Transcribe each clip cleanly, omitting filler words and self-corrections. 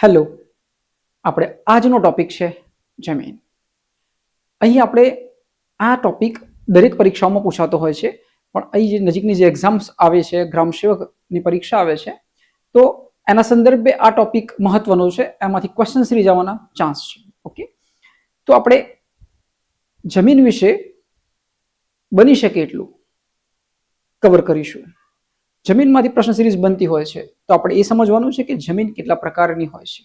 Hello, આપણે આજનો topic છે જમીન. અહીં આપણે આ ટોપિક દરેક પરીક્ષાઓમાં પૂછાતો હોય છે, પણ અહીં જે નજીકની જે એક્ઝામ્સ આવે છે, ગ્રામ સેવકની પરીક્ષા આવે છે, તો એના સંદર્ભે આ ટોપિક મહત્વનો છે. એમાંથી ક્વેશ્ચન સિરીઝ આવવાના ચાન્સ છે. ઓકે, તો આપણે જમીન વિશે બની શકે એટલું કવર કરીશું. જમીનમાંથી પ્રશ્ન સિરીઝ બનતી હોય છે, તો આપણે એ સમજવાનું છે કે જમીન કેટલા પ્રકારની હોય છે,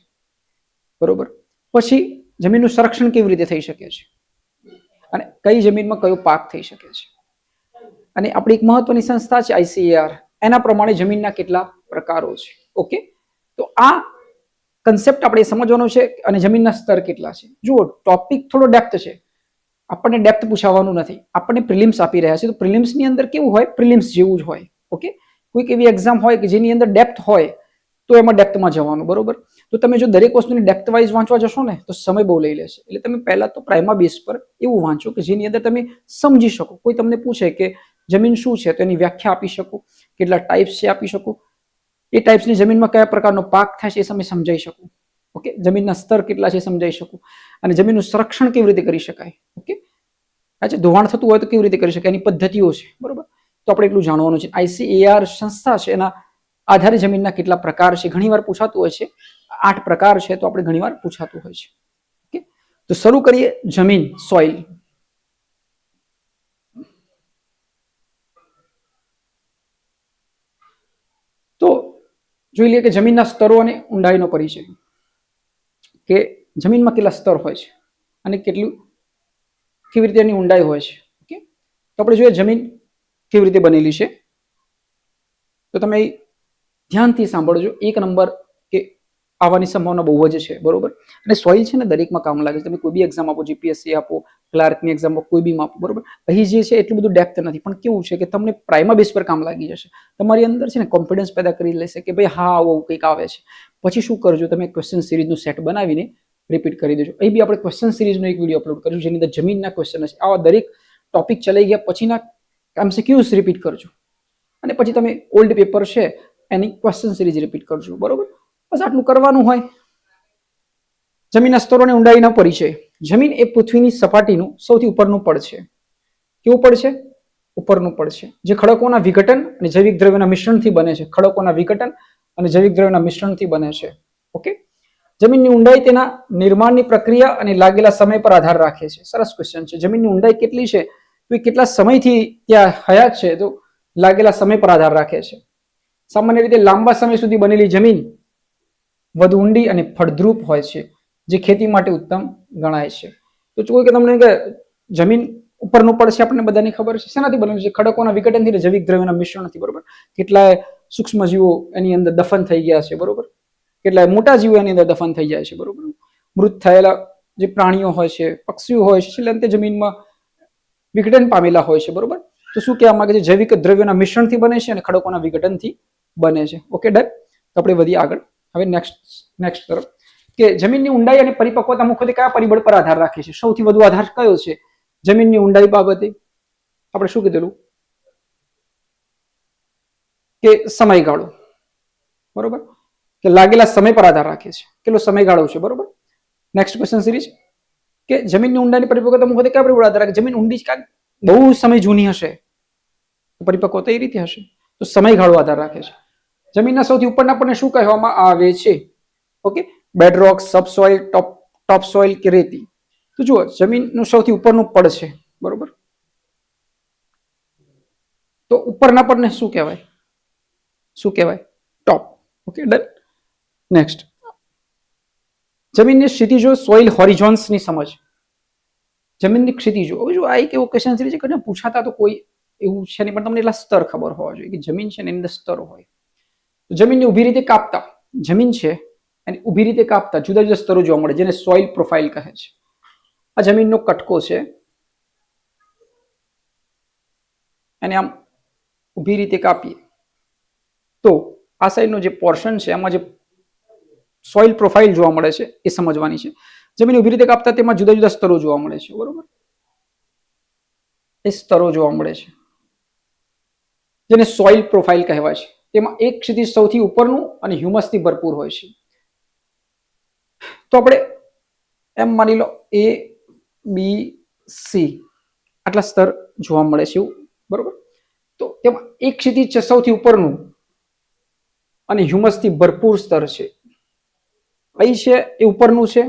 બરોબર. પછી જમીનનું સંરક્ષણ કેવી રીતે થઈ શકે છે અને કઈ જમીનમાં કયો પાક થઈ શકે છે. અને આપણી એક મહત્વની સંસ્થા છે ICAR, એના પ્રમાણે જમીનના કેટલા પ્રકારો છે. ઓકે, તો આ કન્સેપ્ટ આપણે સમજવાનો છે. અને જમીનના સ્તર કેટલા છે. જુઓ, ટોપિક થોડો ડેપ્થ છે, આપણને ડેપ્થ પૂછાવાનું નથી. આપણને પ્રિલિમ્સ આપી રહ્યા છે, તો પ્રિલિમ્સની અંદર કેવું હોય, પ્રિલિમ્સ જેવું જ હોય. ઓકે, કોઈક એવી એક્ઝામ હોય કે જેની અંદર ડેપ્થ હોય તો એમાં ડેપ્થમાં જવાનું, બરોબર. તો તમે જો દરેક વસ્તુની ડેપ્થ વાઇઝ વાંચવા જશો ને તો સમય બહુ લઈ લેશે. એટલે તમે પહેલા તો પ્રાઇમા બેસ પર એવું વાંચો કે જેની અંદર તમે સમજી શકો. કોઈ તમને પૂછે કે જમીન શું છે તો એની વ્યાખ્યા આપી શકો, કેટલા ટાઈપ્સ છે આપી શકો, એ ટાઈપ્સની જમીનમાં કયા પ્રકારનો પાક થાય છે એ તમે સમજાઈ શકો. ઓકે, જમીનના સ્તર કેટલા છે સમજાઈ શકો, અને જમીનનું સંરક્ષણ કેવી રીતે કરી શકાય. ઓકે, આજે ધોવાણ થતું હોય તો કેવી રીતે કરી શકાય, એની પદ્ધતિઓ છે, બરોબર. તો આપણે એટલું જાણવાનું છે. ICAR સંસ્થા છે, એના આધારે જમીનના કેટલા પ્રકાર છે ઘણીવાર પૂછાતું હોય છે. 8 પ્રકાર છે, તો આપણે ઘણીવાર પૂછાતું હોય છે. ઓકે, તો શરૂ કરીએ. જમીન, સોઇલ. તો જોઈ લઈએ કે જમીનના સ્તરો અને ઊંડાઈનો પરિચય, કે જમીનમાં કેટલા સ્તર હોય છે અને કેટલું કેવી રીતે એની ઊંડાઈ હોય છે. ઓકે, તો આપણે જોઈએ જમીન કેવી રીતે બનેલી છે. તો તમે ધ્યાનથી સાંભળજો. 1 નંબર કે આવવાની સંભાવના બહુ જ છે, બરોબર. અને સોઇલ છે ને દરેકમાં કામ લાગે છે. તમે કોઈ બી એક્ઝામ આપો, GPSC આપો, ક્લાર્કની એક્ઝામ આપો, કોઈ બી આપો, બરોબર. અહીં જે છે એટલું બધું ડેપ્થ નથી, પણ કેવું છે કે તમને પ્રાઇમા બેસ પર કામ લાગી જશે. તમારી અંદર છે ને કોન્ફિડન્સ પેદા કરી લેશે કે ભાઈ હા આવું કંઈક આવે છે. પછી શું કરજો, તમે ક્વેશ્ચન સિરીઝનું સેટ બનાવીને રિપીટ કરી દેજો. અહીં બી આપણે ક્વેશ્ચન સિરીઝનો એક વિડીયો અપલોડ કરીશું જેની અંદર જમીનના ક્વેશ્ચન હશે. આવા દરેક ટોપિક ચલાઈ ગયા પછીના MCQs રિપીટ કરજો, અને પછી તમે ઓલ્ડ પેપર છે એની ક્વેશ્ચન સિરીઝ રિપીટ કરજો, બરોબર. બસ આટલું કરવાનું હોય. જમીનના સ્તરોને ઊંડાઈનો પરિચય. જમીન એ પૃથ્વીની સપાટીનું સૌથી ઉપરનું પડ છે. કેવું પડ છે? ઉપરનું પડ છે, જે ખડકોના વિઘટન અને જૈવિક દ્રવ્યોના મિશ્રણથી બને છે. ખડકોના વિઘટન અને જૈવિક દ્રવ્યોના મિશ્રણથી બને છે. ઓકે, જમીનની ઊંડાઈ તેના નિર્માણની પ્રક્રિયા અને લાગેલા સમય પર આધાર રાખે છે. સરસ ક્વેશ્ચન છે. જમીનની ઊંડાઈ કેટલી છે તો એ કેટલા સમયથી ત્યાં હયાત છે, તો લાગેલા સમય પર આધાર રાખે છે. સામાન્ય રીતે લાંબા સમય સુધી બનેલી જમીન વધુ ઊંડી અને ફળદ્રુપ હોય છે, જે ખેતી માટે ઉત્તમ ગણાય છે. તો કોઈ કે તમને કે જમીન ઉપરનું પડ છે, આપણને બધાને ખબર છે. શેનાથી બનેલું છે? ખડકોના વિઘટનથી, જૈવિક દ્રવ્યોના મિશ્રણથી, બરોબર. કેટલાય સૂક્ષ્મ જીવો એની અંદર દફન થઈ ગયા છે, બરોબર. કેટલાય મોટા જીવો એની અંદર દફન થઈ જાય છે, બરોબર. મૃત થયેલા જે પ્રાણીઓ હોય છે, પક્ષીઓ હોય છે, છેલ્લે અંતે જમીનમાં વિઘટન પામેલા હોય છે, બરોબર. તો શું કહેવા માંગે છે? જૈવિક દ્રવ્યોના મિશ્રણથી બને છે અને ખડકોના વિઘટનથી બને છે. Okay, done. તો આપણે વધીએ આગળ. હવે નેક્સ્ટ તરફ, કે જમીનની ઊંડાઈ અને પરિપક્વતા મુખ્યત્વે કયા પરિબળ પર આધાર રાખે છે? સૌથી વધુ આધાર કયો છે જમીનની ઊંડાઈ બાબતે? આપણે શું કીધેલું કે સમયગાળો, બરોબર, કે લાગેલા સમય પર આધાર રાખે છે. કેટલો સમયગાળો છે, બરોબર. નેક્સ્ટ ક્વેશ્ચન સિરીઝ, કે જમીનની ઊંડાઈની પરિપક્વતા મુખ્યત્વે કયા પરિબળ આધાર રાખે? જમીન ઊંડી છે, બહુ સમય જૂની હશે, પરિપક્વતા એ રીતે હશે, તો સમયગાળો આધાર રાખે છે. જમીનના સૌથી ઉપરના પડને શું કહેવામાં આવે છે? ઓકે, બેડરોક, સબસોઇલ, ટોપ સોઇલ કે રેતી? તો જુઓ, જમીનનું સૌથી ઉપરનું પડ છે, બરોબર. તો ઉપરના પડને શું કહેવાય? શું કહેવાય? ટોપ. Okay, done. નેક્સ્ટ, જમીનની ક્ષિતિજો, સોઇલ હોરિઝોન્સની સમજ. જમીનની ક્ષિતિજો. હવે જો આ એક એવો ક્વેશ્ચન છે કે પૂછાતા તો કોઈ એવું છે નહીં, પણ તમને એટલા સ્તર ખબર હોવા જોઈએ કે જમીન છે ને એની અંદર સ્તરો હોય. જમીનને ઊભી રીતે કાપતા, જમીન છે અને ઊભી રીતે કાપતા જુદા જુદા સ્તરો જોવા મળે, જેને સોઇલ પ્રોફાઇલ કહે છે. આ જમીનનો કટકો છે, અને આમ ઊભી રીતે કાપીએ તો આ સાઈડનો જે પોર્શન છે એમાં જે સોઇલ પ્રોફાઇલ જોવા મળે છે એ સમજવાની છે. જમીન ઊભી રીતે કાપતા તેમાં જુદા જુદા સ્તરો જોવા મળે છે, બરોબર. એ સ્તરો જોવા મળે છે જેને સોઇલ પ્રોફાઇલ કહેવાય છે. તેમાં એક ક્ષિતિજ સૌથી ઉપરનું અને હ્યુમસથી ભરપૂર હોય છે. તો આપણે એમ માની લો A, B, C આટલા સ્તર જોવા મળે છે એવું, બરોબર. તો તેમાં એક ક્ષિતિજ છે સૌથી ઉપરનું અને હ્યુમસથી ભરપૂર સ્તર છે. અહીં છે એ ઉપરનું છે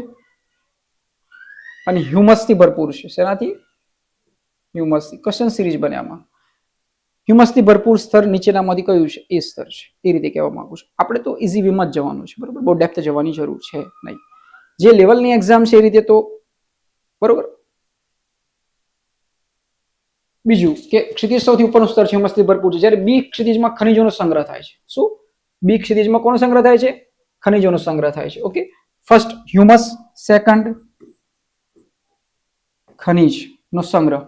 અને હ્યુમસથી ભરપૂર છે. શેનાથી? હ્યુમસથી. ક્વેશ્ચન સિરીઝ બને આમાં. હ્યુમસથી ભરપૂર સ્તર નીચેનામાંથી કયું છે? એ સ્તર છે. એ રીતે કહેવા માંગુ છું. આપણે તો ઇઝી વેમાં જ જવાનું છે, બરોબર. બહુ ડેપ્થ જવાની જરૂર છે નહીં. જે લેવલની એક્ઝામ છે એ રીતે તો, બરોબર. બીજું કે ક્ષિતિજ સૌથી ઉપરનું સ્તર છે, હ્યુમસથી ભરપૂર છે. જ્યારે બી ક્ષિતિજમાં ખનિજોનો સંગ્રહ થાય છે. શું? બી ક્ષિતિજમાં કોનો સંગ્રહ થાય છે? ખનિજોનો સંગ્રહ થાય છે. ઓકે. ફર્સ્ટ હ્યુમસ, સેકન્ડ ખનિજનો સંગ્રહ.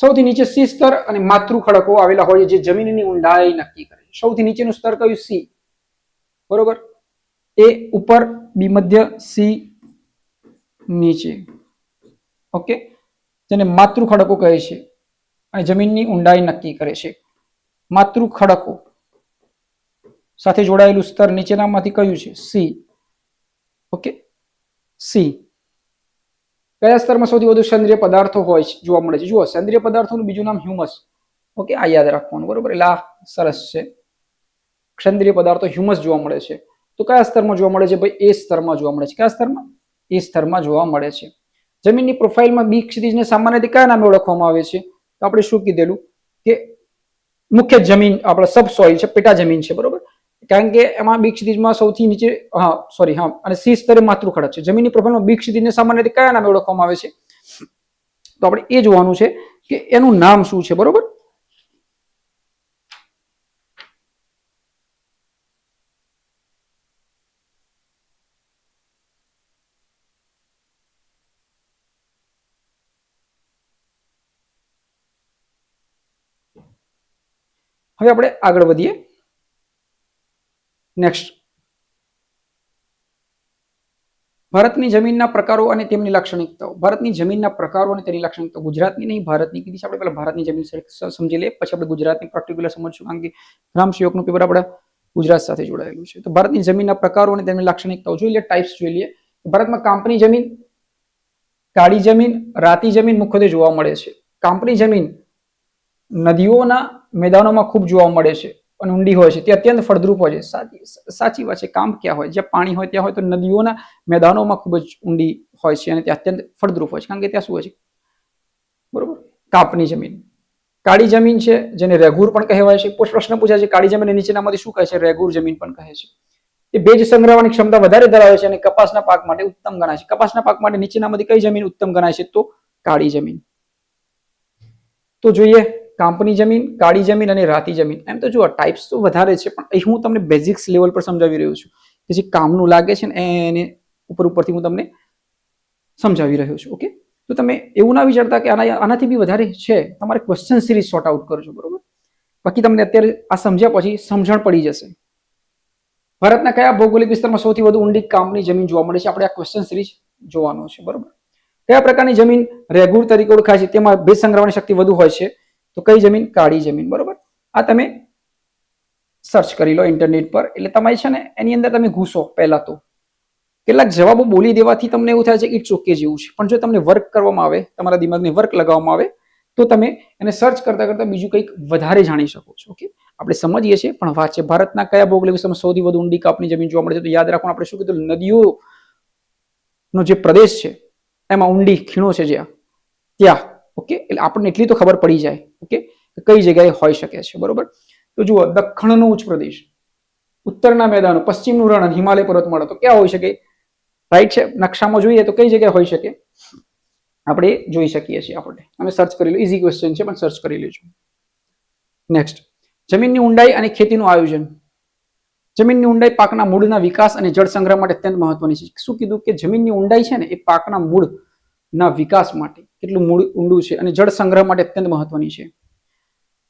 સૌથી નીચે સી સ્તર અને માતૃ ખડકો આવેલા હોય જે જમીનની ઊંડાઈ નક્કી કરે. સૌથી નીચેનું સ્તર કયું? સી, બરોબર. એ ઉપર, બી મધ્ય, સી નીચે. ઓકે. જેને માતૃ ખડકો કહે છે અને જમીનની ઊંડાઈ નક્કી કરે છે. માતૃ ખડકો સાથે જોડાયેલું સ્તર નીચેનામાંથી કયું છે? સી. ઓકે. સી. કયા સ્તરમાં સૌથી વધુ સેન્દ્રિય પદાર્થો હોય છે જોવા મળે છે? જુઓ, સેન્દ્રિય પદાર્થોનું બીજું નામ હ્યુમસ. ઓકે, આ યાદ રાખવાનું, બરોબર. એટલે આ સરસ છે. સેન્દ્રિય પદાર્થો હ્યુમસ જોવા મળે છે. તો કયા સ્તરમાં જોવા મળે છે? ભાઈ એ સ્તરમાં જોવા મળે છે. કયા સ્તરમાં? એ સ્તરમાં જોવા મળે છે. જમીનની પ્રોફાઇલમાં બી ક્ષિતિજને સામાન્ય રીતે કયા નામે ઓળખવામાં આવે છે? તો આપણે શું કીધેલું કે મુખ્ય જમીન આપણે સબસોઇલ છે, પેટા જમીન છે, બરોબર. કારણ કે એમાં બી ક્ષિતિજમાં સૌથી નીચે અને સી સ્તરે માતૃ ખડક છે. જમીનની પ્રોફાઇલમાં બી ક્ષિતિજને સામાન્ય રીતે કયા નામે ઓળખવામાં આવે છે? તો આપણે એ જોવાનું છે કે એનું નામ શું છે, બરોબર. હવે આપણે આગળ વધીએ. નેક્સ્ટ, ભારતની જમીનના પ્રકારો અને તેમની લાક્ષણિકતાઓ. ભારતની જમીનના પ્રકારો અને તેની લાક્ષણિકતાઓ. ગુજરાતની નહીં, ભારતની કીધી છે આપણે. પહેલા ભારતની જમીન સમજી લઈએ, પછી આપણે ગુજરાતની પર્ટિક્યુલર સમજશું. કારણ કે ગ્રામ સેવકનું પેપર આપણે ગુજરાત સાથે જોડાયેલું છે. તો ભારતની જમીનના પ્રકારો અને તેમની લાક્ષણિકતાઓ જોઈ લઈએ, ટાઈપ્સ જોઈ લઈએ. ભારતમાં કાંપની જમીન, કાળી જમીન, રાતી જમીન મુખ્યત્વે જોવા મળે છે. કાંપની જમીન નદીઓના મેદાનોમાં ખૂબ જોવા મળે છે અને ઊંડી હોય છે. તે અત્યંત ફળદ્રુપ હોય છે. સાચી વાત છે. કાંપ ક્યાં હોય? જ્યાં પાણી હોય ત્યાં હોય તો નદીઓના મેદાનોમાં ખૂબ જ ઊંડી હોય છે અને તે અત્યંત ફળદ્રુપ હોય છે. કારણ કે ત્યાં શું હોય છે? બરોબર. કાંપની જમીન. કાળી જમીન છે જેને રેગુર પણ કહેવાય છે. પ્રશ્ન પૂછાય છે કાળી જમીન નીચેનામાંથી શું કહે છે? રેગુર જમીન પણ કહે છે. એ ભેજ સંગ્રહવાની ક્ષમતા વધારે ધરાવે છે અને કપાસના પાક માટે ઉત્તમ ગણાય છે. કપાસના પાક માટે નીચેનામાંથી કઈ જમીન ઉત્તમ ગણાય છે? તો કાળી જમીન. તો જોઈએ કાંપની જમીન, કાળી જમીન અને રાતી જમીન. એમ તો જુઓ ટાઈપ્સ તો વધારે છે, પણ અહીં હું તમને બેઝિક્સ લેવલ પર સમજાવી રહ્યો છું કે જે કામનું લાગે છે ને એને ઉપરથી હું તમને સમજાવી રહ્યો છું. ઓકે. તો તમે એવું ના વિચારતા કે આનાથી બી વધારે છે. તમારે ક્વેશ્ચન સિરીઝ સોર્ટ આઉટ કરજો, બરોબર. બાકી તમને અત્યારે આ સમજ્યા પછી સમજણ પડી જશે. ભારતના કયા ભૌગોલિક વિસ્તારમાં સૌથી વધુ ઊંડી કાંપની જમીન જોવા મળે છે? આપણે આ ક્વેશ્ચન સિરીઝ જોવાનો છે, બરોબર. કયા પ્રકારની જમીન રેગુર તરીકે ઓળખાય છે? તેમાં ભેજ સંગ્રહવાની શક્તિ વધુ હોય છે. તો કઈ જમીન? કાળી જમીન, બરોબર. આ તમે સર્ચ કરી લો ઇન્ટરનેટ પર. એટલે તમે છે ને એની અંદર તમે ઘૂસો. પહેલા તો કેટલાક જવાબો બોલી દેવાથી તમને એવું થાય છે કે ઇટ્સ ઓકે જેવું છે, પણ જો તમને વર્ક કરવામાં આવે, તમારા દિમાગને વર્ક લગાવવામાં આવે તો તમે એને સર્ચ કરતા કરતા બીજું કંઈક વધારે જાણી શકો છો. ઓકે. આપણે સમજીએ છીએ પણ વાત છે ભારતના કયા ભૌગોલિક વિસ્તારમાં સૌથી વધુ ઊંડી કાંપની જમીન જોવા મળે છે? તો યાદ રાખવાનું આપણે શું કીધું? નદીઓનો જે પ્રદેશ છે એમાં ઊંડી ખીણો છે જ્યાં, ત્યાં. ઓકે. એટલે આપણને એટલી તો ખબર પડી જાય, ઓકે, કઈ જગ્યાએ હોઈ શકે છે, બરોબર. તો જુઓ, દક્ષિણનો ઉચ્ચ પ્રદેશ, ઉત્તરના મેદાનો, પશ્ચિમનું રણ અને હિમાલય પર્વતમાળા. તો ક્યાં હોઈ શકે? રાઈટ છે. નકશામાં જોઈએ તો કઈ જગ્યાએ હોઈ શકે? આપણે જોઈ શકીએ છીએ. આપણે અમે સર્ચ કરી લો. ઇઝી ક્વેશ્ચન છે પણ સર્ચ કરી લેજો. નેક્સ્ટ, જમીનની ઊંડાઈ અને ખેતીનું આયોજન. જમીનની ઊંડાઈ પાકના મૂળના વિકાસ અને જળ સંગ્રહ માટે અત્યંત મહત્વની છે. શું કીધું કે જમીનની ઊંડાઈ છે ને એ પાકના મૂળના વિકાસ માટે કેટલું મૂળ ઊંડું છે અને જળ સંગ્રહ માટે અત્યંત મહત્વની છે.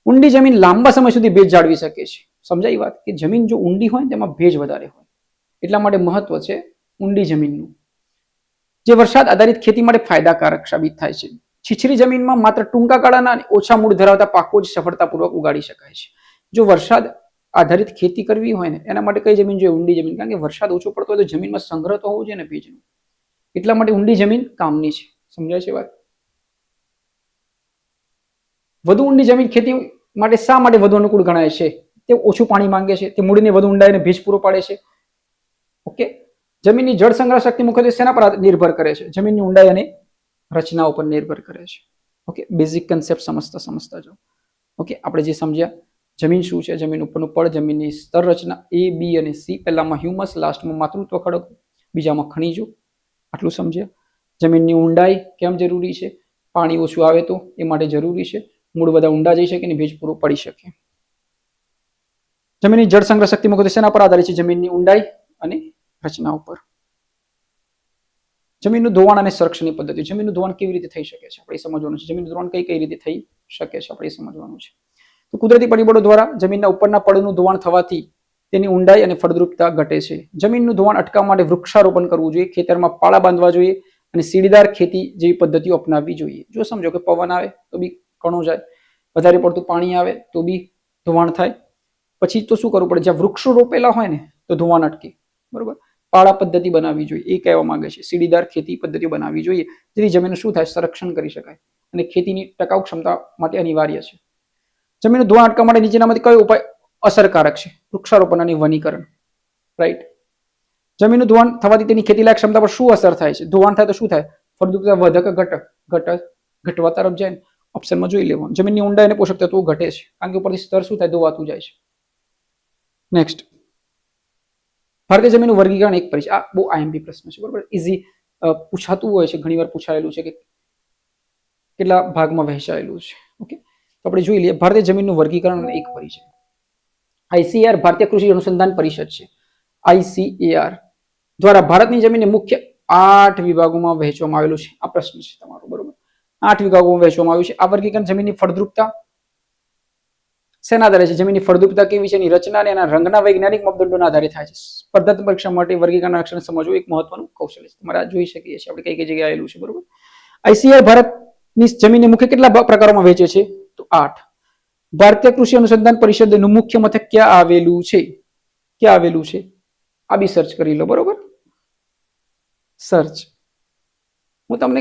ઊંડી જમીન લાંબા સમય સુધી ભેજ જાળવી શકે છે. સમજાઈ વાત? કે જમીન જો ઊંડી હોય ને તેમાં ભેજ વધારે હોય, એટલા માટે મહત્વ છે ઊંડી જમીનનું, જે વરસાદ આધારિત ખેતી માટે ફાયદાકારક સાબિત થાય છે. છીછરી જમીનમાં માત્ર ટૂંકા ગાળાના અને ઓછા મૂળ ધરાવતા પાકો જ સફળતાપૂર્વક ઉગાડી શકાય છે. જો વરસાદ આધારિત ખેતી કરવી હોય ને એના માટે કઈ જમીન જોઈએ? ઊંડી જમીન. કારણ કે વરસાદ ઓછો પડતો હોય તો જમીનમાં સંગ્રહ તો હોવો જોઈએ ને ભેજનો. એટલા માટે ઊંડી જમીન કામની છે. સમજાય છે વાત? વધુ ઊંડી જમીન ખેતી માટે શા માટે વધુ અનુકૂળ ગણાય છે? તે ઓછું પાણી માંગે છે, તે મૂળને વધુ ઊંડાઈને ભેજ પૂરો પાડે છે. ઓકે, જમીનની જળ સંગ્રહ શક્તિ મુખ્યત્વે શેના પર નિર્ભર કરે છે? જમીનની ઊંડાઈ અને રચનાઓ પર નિર્ભર કરે છે. ઓકે, બેઝિક કન્સેપ્ટ સમજતા જાઓ. ઓકે, આપણે જે સમજ્યા જમીન શું છે, જમીન ઉપરનું પડ, જમીનની સ્તર રચના A, B અને C. પહેલામાં હ્યુમસ, લાસ્ટમાં માતૃત્વ ખડકો, બીજામાં ખનિજો. આટલું સમજ્યા. જમીનની ઊંડાઈ કેમ જરૂરી છે? પાણી ઓછું આવે તો એ માટે જરૂરી છે. મૂળ બધા ઊંડા જઈ શકે અને ભેજ પૂરો પડી શકે. જમીનની જળ સંગ્રહ શક્તિ મુખ્યત્વે શેના પર આધારિત છે? જમીનની ઊંડાઈ અને રચના ઉપર. જમીનનું ધોવાણ અને સંરક્ષણની પદ્ધતિ. જમીનનું ધોવાણ કેવી રીતે થઈ શકે છે આપણે સમજવાનું છે. જમીનનું ધોવાણ કઈ રીતે થઈ શકે છે આપણે સમજવાનું છે. તો કુદરતી પરિબળો દ્વારા જમીનના ઉપરના પડનું ધોવાણ થવાથી તેની ઊંડાઈ અને ફળદ્રુપતા ઘટે છે. જમીનનું ધોવાણ અટકાવવા માટે વૃક્ષારોપણ કરવું જોઈએ, ખેતરમાં પાળા બાંધવા જોઈએ અને સીડીદાર ખેતી જેવી પદ્ધતિઓ અપનાવવી જોઈએ. જો સમજો કે પવન આવે તો બી કણો જાય, વધારે પડતું પાણી આવે તો બી ધોવાણ થાય. પછી તો શું કરવું પડે? જ્યાં વૃક્ષો રોપેલા હોય ને તો ધોવાણ અટકે. બરોબર, પાળા પદ્ધતિ બનાવવી જોઈએ એ કહેવા માંગે છે. સીડીદાર ખેતી પદ્ધતિઓ બનાવવી જોઈએ જેથી જમીનનું શું થાય? સંરક્ષણ કરી શકાય અને ખેતીની ટકાઉ ક્ષમતા માટે અનિવાર્ય છે. જમીનનું ધોવાણ અટકાવવા માટે નીચેનામાંથી કયો ઉપાય અસરકારક છે? વૃક્ષારોપણ અને વનીકરણ. રાઈટ. જમીનનું ધોવાણ થવાથી તેની ખેતીલાયક ક્ષમતા પર શું અસર થાય છે? ધોવાણ થાય તો શું થાય? ફળદ્રુપતા વધે કે ઘટે? ઘટવા તરફ જાય. ઓપ્શનમાં જોઈ લેવાનું. જમીનની ઊંડાઈ અને પોષક તત્વો ઘટે છે કારણ કે ઉપરથી સ્તર શું થાય? ધોવાતું જાય છે. નેક્સ્ટ, ભારતીય જમીનનું વર્ગીકરણ એક પરિચય. આ બહુ આઈએમપી પ્રશ્ન છે. બરોબર, ઇઝી પૂછાતું હોય છે, ઘણીવાર પૂછાયેલું છે કે કેટલા ભાગમાં વહેંચાયેલું છે. ઓકે, તો આપણે જોઈ લઈએ. ભારતીય જમીનનું વર્ગીકરણ એક પરિચય. આઈસીએઆર ભારતીય કૃષિ અનુસંધાન પરિષદ છે. આઈસીએઆર દ્વારા ભારતની જમીનને મુખ્ય 8 વિભાગોમાં વહેંચવામાં આવેલું છે. આ પ્રશ્ન છે તમારો. બરોબર, 8 વિભાગોમાં વહેંચવામાં આવ્યું છે. આ વર્ગીકરણ જમીનની ફળદ્રુપતા શેના આધારે છે? જમીનની ફળદ્રુપતા કેવી છે, એની રચના અને એના રંગના વૈજ્ઞાનિક માપદંડોના આધારે થાય છે. સ્પર્ધાત્મક પરીક્ષા માટે વર્ગીકરણ અક્ષર સમજવું એક મહત્વનું કૌશલ્ય છે. તમારે જોઈ શકીએ છીએ આપણે કઈ કઈ જગ્યાએ આવેલું છે. બરોબર, આઈસીઆર ભારતની જમીનને મુખ્ય કેટલા પ્રકારોમાં વહેંચે છે? તો 8. ભારતીય કૃષિ અનુસંધાન પરિષદનું મુખ્ય મથક ક્યાં આવેલું છે? ક્યાં આવેલું છે? આ બી સર્ચ કરી લો. બરોબર, સર્ચ. હું તમને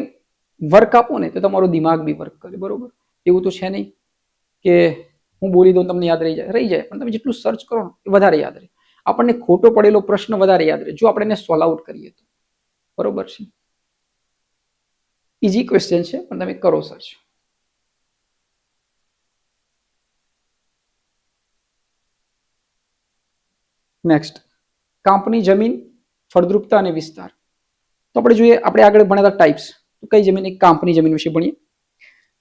વર્ક આપું ને તો તમારું દિમાગ બી વર્ક કરે. બરોબર, એવું તો છે નહીં કે હું બોલી દઉં તમને યાદ રહી જાય. પણ તમે જેટલું સર્ચ કરો ને એ વધારે યાદ રહે. આપણને ખોટો પડેલો પ્રશ્ન વધારે યાદ રહે જો આપણે એને સોલ્વ આઉટ કરીએ તો. બરોબર છે, ઇઝી ક્વેશ્ચન છે પણ તમે કરો સર્ચ. નેક્સ્ટ, કાંપની જમીન, ફળદ્રુપતા અને વિસ્તાર. તો આપણે જોઈએ, આપણે આગળ ભણેલા ટાઈપ્સ. તો કઈ જમીન? એક કાંપની જમીન વિશે ભણીએ.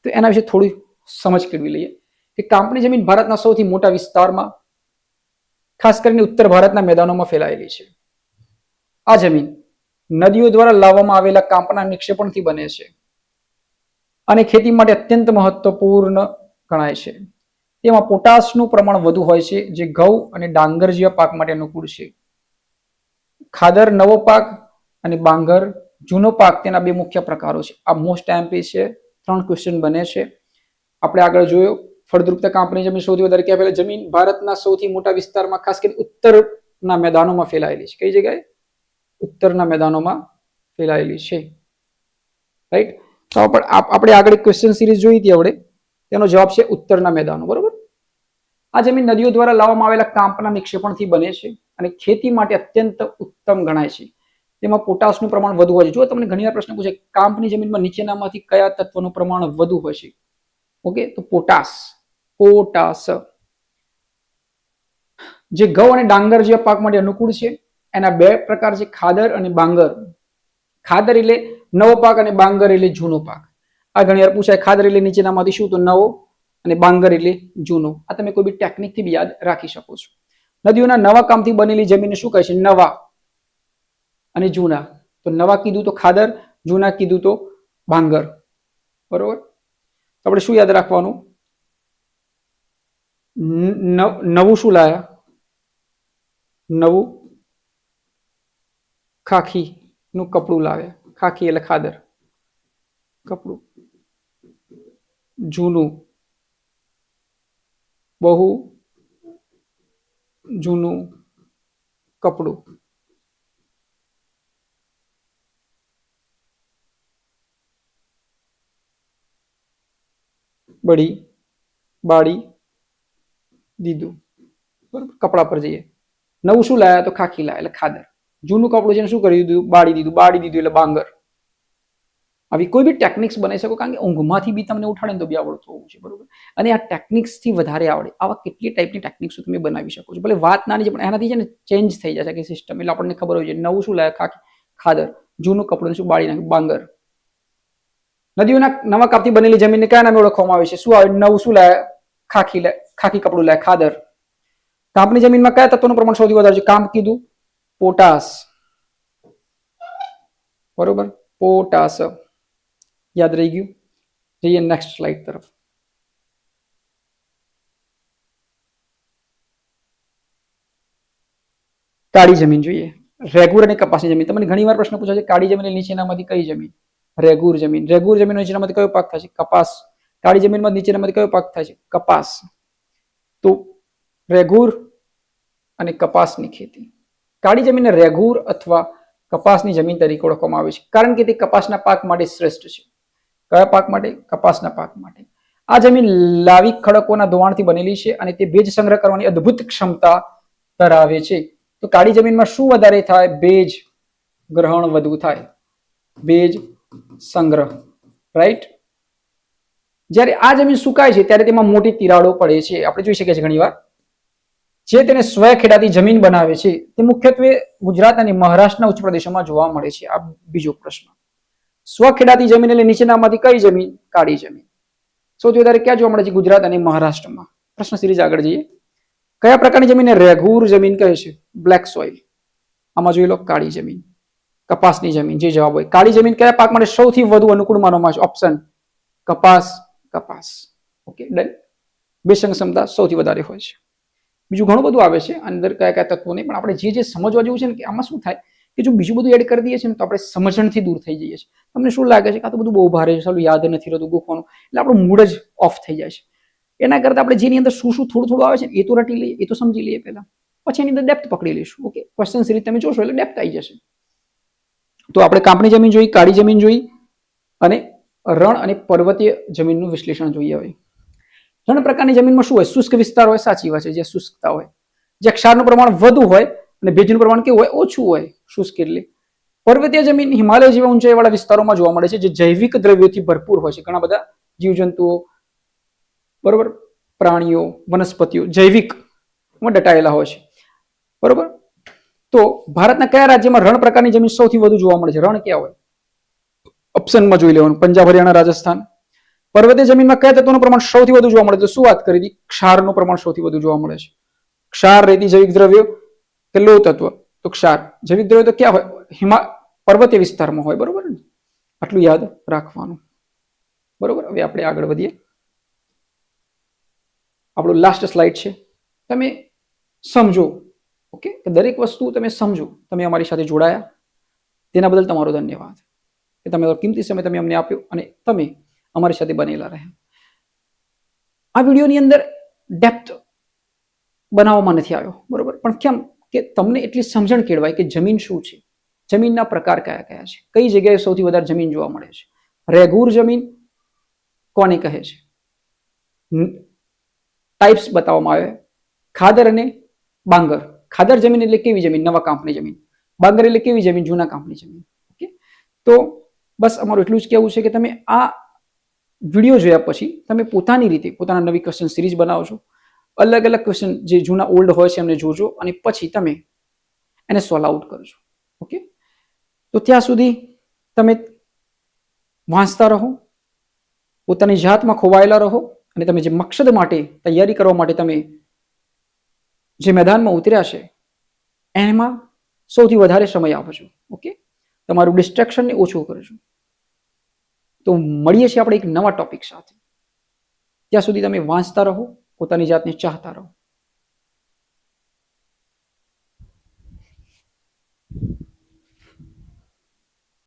તો એના વિશે થોડી સમજ કેળવી લઈએ કે કાંપની જમીન ભારતના સૌથી મોટા વિસ્તારમાં, ખાસ કરીને ઉત્તર ભારતના મેદાનોમાં ફેલાયેલી છે. આ જમીન નદીઓ દ્વારા લાવવામાં આવેલા કાંપના નિક્ષેપણથી બને છે અને ખેતી માટે અત્યંત મહત્વપૂર્ણ ગણાય છે. તેમાં પોટાશનું પ્રમાણ વધુ હોય છે જે ઘઉં અને ડાંગર જેવા પાક માટે અનુકૂળ છે. ખાદર નવો પાક અને બાંગર જૂનો પાક તેના બે મુખ્ય પ્રકારો છે. આ મોસ્ટ એમપી છે. 3 ક્વેશ્ચન બને છે. આપણે આગળ જોયો ફળદ્રુપતા કાંપની જમીન સૌથી વધારે ક્યાં ફેલાય? જમીન ભારતના સૌથી મોટા વિસ્તારમાં, ખાસ કરીને ઉત્તરના મેદાનોમાં ફેલાયેલી છે. કઈ જગ્યાએ? ઉત્તરના મેદાનોમાં ફેલાયેલી છે. રાઈટ. તો આપણે આગળ એક ક્વેશ્ચન સિરીઝ જોઈ હતી આપણે, તેનો જવાબ છે ઉત્તરના મેદાનો. બરોબર, આ જમીન નદીઓ દ્વારા લાવવામાં આવેલા કાંપના નિક્ષેપણથી બને છે અને ખેતી માટે અત્યંત ઉત્તમ ગણાય છે. તેમાં પોટાશનું પ્રમાણ વધુ હોય છે. જો તમને ઘણીવાર પ્રશ્ન પૂછે કાંપની જમીનમાં નીચેનામાંથી કયા તત્વનું પ્રમાણ વધુ હોય છે? ઓકે, તો પોટાશ. જે ઘઉં અને ડાંગર જેવા પાક માટે અનુકૂળ છે. એના બે પ્રકાર છે, ખાદર અને બાંગર. ખાદર એટલે નવો પાક અને બાંગર એટલે જૂનો પાક. આ ઘણીવાર પૂછાય. ખાદર એટલે નીચેનામાંથી શું? તો નવો, અને બાંગર એટલે જૂનો. આ તમે કોઈ બી ટેકનિકથી બી યાદ રાખી શકો છો. નદીઓના નવા કામથી બનેલી જમીનને શું કહે છે? નવા અને જૂના. તો નવા કીધું તો ખાદર, જૂના કીધું તો બાંગર. બરોબર, તો આપણે શું યાદ રાખવાનું? નવું શું લાયા? નવું ખાખી નું કપડું લાવ્યા. ખાખી એટલે ખાદર, કપડું. જૂનું બહુ જૂનું કપડું, બાળી દીધું. બરોબર, કપડા પર જઈએ. નવું શું લાયા? તો ખાખી લાયા એટલે ખાદર. જૂનું કપડું છે શું કરી દીધું? બાળી દીધું એટલે બાંગર. આવી કોઈ બી ટેકનિક્સ બનાવી શકો, કારણ કે ઊંઘમાંથી બી તમને ઉઠાડે ને તો બી આવડતું હોવું છે. બરોબર, અને આ ટેકનિક્સથી વધારે આવડે. આવા કેટલી ટાઈપની ટેકનિક્સો તમે બનાવી શકો છો. ભલે વાત નાની છે પણ એનાથી છે ને ચેન્જ થઈ જશે કે સિસ્ટમ. એટલે આપણને ખબર હોય છે નવું શું લાયા? ખાખી ખાદર. જૂનું કપડું શું બાળી નાખ્યું? બાંગર. નદીઓના નવા કાપથી બનેલી જમીનને કયા નામે ઓળખવામાં આવે છે? શું આવે? નવું શું લાયા? ખાખી કપડું લાયા, ખાદર. કાંપની જમીનમાં કયા તત્વોનું પ્રમાણ સૌથી વધારે છે? કાંપ કીધું, પોટાશ. બરોબર, પોટાશ યાદ રહી ગયું. જઈએ નેક્સ્ટ સ્લાઇડ તરફ. કાળી જમીન જોઈએ. રેગુર અને કપાસની જમીન. તમને ઘણી વાર પ્રશ્ન પૂછાય છે કાળી જમીન નીચેનામાંથી કઈ જમીન? રેગુર જમીન. રેગુર જમીન નીચેનામાંથી કયો પાક થાય છે? કપાસ. કાળી જમીનમાં નીચેનામાંથી કયો પાક થાય છે? કપાસ. તો રેગુર અને કપાસની ખેતી. કાળી જમીનને રેગુર અથવા કપાસની જમીન તરીકે ઓળખવામાં આવે છે, કારણ કે તે કપાસના પાક માટે શ્રેષ્ઠ છે. કયા પાક માટે? કપાસના પાક માટે. આ જમીન લાવી ખડકોના ધોવાણથી બનેલી છે અને તે ભેજ સંગ્રહ કરવાની અદ્ભુત ક્ષમતા ધરાવે છે. તો કાળી જમીનમાં શું વધારે થાય? ભેજ ગ્રહણ વધુ થાય, ભેજ સંગ્રહ. રાઈટ. જ્યારે આ જમીન સુકાય છે ત્યારે તેમાં મોટી તિરાડો પડે છે. આપણે જોઈ શકીએ છીએ ઘણી વાર. જે તેને સ્વખેડાતી જમીન બનાવે છે તે મુખ્યત્વે ગુજરાત અને મહારાષ્ટ્રના ઉચ્ચ પ્રદેશોમાં જોવા મળે છે. આ બીજો પ્રશ્ન. સ્વખેડાતી જમીન એટલે નીચેનામાંથી કઈ જમીન? કાળી જમીન. સૌથી વધારે ક્યાં જોવા મળે છે? ગુજરાત અને મહારાષ્ટ્રમાં. પ્રશ્ન સિરીઝ આગળ જઈએ. કયા પ્રકારની જમીનને રેગુર જમીન કહે છે? Black soil. આમાં જોઈ લો કાળી જમીન, કપાસની જમીન. જે જવાબ હોય. કાળી જમીન કયા પાક માટે સૌથી વધુ અનુકૂળ માનવામાં આવે છે? ઓપ્શન કપાસ. Okay, done. બેસંગ ક્ષમતા સૌથી વધારે હોય છે. બીજું ઘણું બધું આવે છે અંદર, કયા કયા તત્વો નહીં, પણ આપણે જે સમજવા જેવું છે ને કે આમાં શું થાય કે જો બીજું બધું એડ કરી દઈએ છીએ ને તો આપણે સમજણથી દૂર થઈ જઈએ છીએ. તમને શું લાગે છે કે આ તો બધું બહુ ભારે છે, ચાલો યાદ નથી રહેતું, ગોખવાનું, એટલે આપણું મૂડ જ ઓફ થઈ જાય છે. એના કરતાં આપણે જેની અંદર શું થોડું આવે છે એ તો રટી લઈએ, એ તો સમજી લઈએ પહેલા, પછી એની અંદર ડેપ્થ પકડી લઈશું. ઓકે, ક્વેશ્ચન સિરીઝ તમે જોશો એટલે ડેપ્થ આવી જશે. તો આપણે કાંપની જમીન જોઈ, કાળી જમીન જોઈ અને રણ અને પર્વતીય જમીનનું વિશ્લેષણ જોઈએ. હવે ત્રણ પ્રકારની જમીનમાં શું હોય? શુષ્ક વિસ્તાર હોય, સાચી વાત છે, જે શુષ્કતા હોય, જે ક્ષારનું પ્રમાણ વધુ હોય અને ભેજનું પ્રમાણ કેવું હોય? ઓછું હોય. શુષ્ક એટલે પર્વતીય જમીન હિમાલય જેવા ઊંચાઈવાળા વિસ્તારોમાં જોવા મળે છે, જે જૈવિક દ્રવ્યોથી ભરપૂર હોય છે. ઘણા બધા જીવજંતુઓ, બરોબર, પ્રાણીઓ, વનસ્પતિઓ જૈવિકમાં દટાયેલા હોય છે. બરોબર. તો ભારતના કયા રાજ્યમાં રણ પ્રકારની જમીન સૌથી વધુ જોવા મળે છે? રણ ક્યાં હોય? ઓપ્શનમાં જોઈ લેવાનું. પંજાબ, હરિયાણા, રાજસ્થાન. પર્વતીય જમીનમાં કયા તત્વોનું પ્રમાણ સૌથી વધુ જોવા મળે છે? શું વાત કરી હતી? ક્ષારનું પ્રમાણ સૌથી વધુ જોવા મળે છે. ક્ષાર, રેતી, જૈવિક દ્રવ્યો કે લોહ તત્વ? તો ક્ષાર. જૈવિક દ્રવ્યો તો ક્યાં હોય? પર્વતીય વિસ્તારમાં હોય. બરોબર ને? આટલું યાદ રાખવાનું. બરોબર. હવે આપણે આગળ વધીએ. આપણું લાસ્ટ સ્લાઇડ છે. તમે સમજો, ઓકે, દરેક વસ્તુ તમે સમજો. તમે અમારી સાથે જોડાયા તેના બદલ તમારો ધન્યવાદ. કે તમે કિંમતી સમય તમે અમને આપ્યો અને તમે અમારી સાથે બનેલા રહ્યા. આ વિડીયોની અંદર ડેપ્થ બનાવવામાં નથી આવ્યો, બરોબર, પણ કેમ કે તમને એટલી સમજણ કેળવાય કે જમીન શું છે, જમીનના પ્રકાર કયા કયા છે, કઈ જગ્યાએ સૌથી વધારે જમીન જોવા મળે છે, રેગુર જમીન કોને કહે છે, ટાઈપ્સ બતાવવામાં આવે, ખાદર અને બાંગર. ખાદર જમીન એટલે કેવી જમીન? નવા કાંપની જમીન. બાંગર એટલે કેવી જમીન? જૂના કાંપની જમીન. ઓકે, તો બસ અમારું એટલું જ કહેવું છે કે તમે આ વિડીયો જોયા પછી તમે પોતાની રીતે પોતાના નવી ક્વેશ્ચન સિરીઝ બનાવજો. અલગ અલગ ક્વેશ્ચન જે જૂના ઓલ્ડ હોય છે એમને જોજો અને પછી તમે એને સોલ્વ આઉટ કરજો. ઓકે, તો ત્યાં સુધી તમે વાંચતા રહો, પોતાની જાતમાં ખોવાયેલા રહો અને તમે જે મકસદ માટે તૈયારી કરવા માટે તમે જે મેદાનમાં ઉતર્યા છે એમાં સૌથી વધારે સમય આપજો. ઓકે, તમારું ડિસ્ટ્રેક્શનને ઓછું કરજો. તો મળીએ છીએ આપણે એક નવા ટોપિક સાથે. ત્યાં સુધી તમે વાંચતા રહો, પોતાની જાતને ચાહતા રહો.